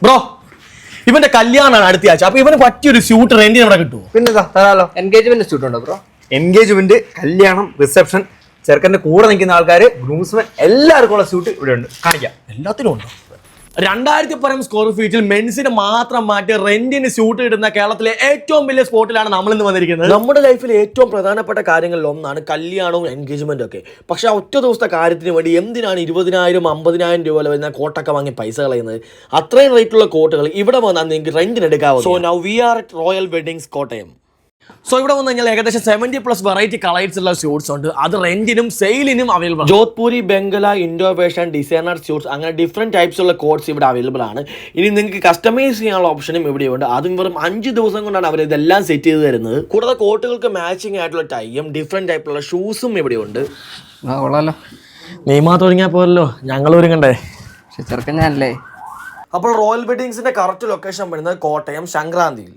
Bro ഇവന്റെ കല്യാണമാണ് അടുത്ത ആഴ്ച. അപ്പൊ ഇവന് പറ്റിയൊരു സ്യൂട്ട് റെന്റിന് ഇവിടെ കിട്ടുമോ? പിന്നെ തരാലോ. എൻഗേജ്മെന്റ് സ്യൂട്ട് ഉണ്ടോ ബ്രോ? എൻഗേജ്മെന്റ്, കല്യാണം, റിസപ്ഷൻ, ചെറുക്കന്റെ കൂടെ നിൽക്കുന്ന ആൾക്കാർ, ഗ്രൂംസ്മെൻ എല്ലാവർക്കും ഉള്ള സ്യൂട്ട് ഇവിടെ ഉണ്ട്. കാണിക്കാം. എല്ലാത്തിനും ഉണ്ടോ? 2000 സ്ക്വയർ ഫീറ്റിൽ മെൻസിന് മാത്രം മാറ്റി റെന്റിന് സ്യൂട്ട് ഇടുന്ന കേരളത്തിലെ ഏറ്റവും വലിയ സ്പോട്ടിലാണ് നമ്മൾ ഇന്ന് വന്നിരിക്കുന്നത്. നമ്മുടെ ലൈഫിൽ ഏറ്റവും പ്രധാനപ്പെട്ട കാര്യങ്ങളിൽ ഒന്നാണ് കല്യാണവും എൻഗേജ്മെന്റും ഒക്കെ. പക്ഷെ ആ ഒറ്റ ദിവസത്തെ കാര്യത്തിന് വേണ്ടി എന്തിനാണ് 20,000 50,000 രൂപ വരുന്ന കോട്ടൊക്കെ വാങ്ങി പൈസ കളയുന്നത്? അത്രയും റേറ്റുള്ള കോട്ടുകൾ ഇവിടെ വന്നാൽ നിങ്ങൾക്ക് റെന്റിന് എടുക്കാവും. So now we are at royal weddings Kottayam. So ഇവിടെ വന്നു കഴിഞ്ഞാൽ ഏകദേശം 70+ വെറൈറ്റി കളേഴ്സ് ഉള്ള സ്യൂട്ട്സ് ഉണ്ട്. അത് റെന്റിനും സെയിലിനും അവൈലബിൾ ആണ്. ജോധ്പൂരി, ബംഗല, ഇൻഡോവേഷൻ, ഡിസൈനർ സ്യൂട്ട്സ്, അങ്ങനെ ഡിഫറെന്റ് ടൈപ്സ് ഉള്ള കോട്ട്സ് ഇവിടെ അവൈലബിൾ ആണ്. ഇനി നിങ്ങൾക്ക് കസ്റ്റമൈസ് ചെയ്യാനുള്ള ഓപ്ഷനും ഇവിടെയുണ്ട്. അതും വെറും 5 ദിവസം കൊണ്ടാണ് അവർ ഇതെല്ലാം സെറ്റ് ചെയ്ത് തരുന്നത്. കൂടാതെ കോട്ടുകൾക്ക് മാച്ചിങ് ആയിട്ടുള്ള ടൈയും ഡിഫറെന്റ് ടൈപ്പിലുള്ള ഷൂസും ഇവിടെയുണ്ട്. കൊള്ളാലോ. നീ മാത്രം ഒരുങ്ങിയാൽ പോരല്ലോ, ഞങ്ങൾ ഒരുങ്ങണ്ടേ? ചെറുക്കൻ ഞാനല്ലേ. അപ്പോൾ റോയൽ വെഡിങ്സിന്റെ കറക്റ്റ് ലൊക്കേഷൻ വരുന്നത് കോട്ടയം സംക്രാന്തിയിൽ.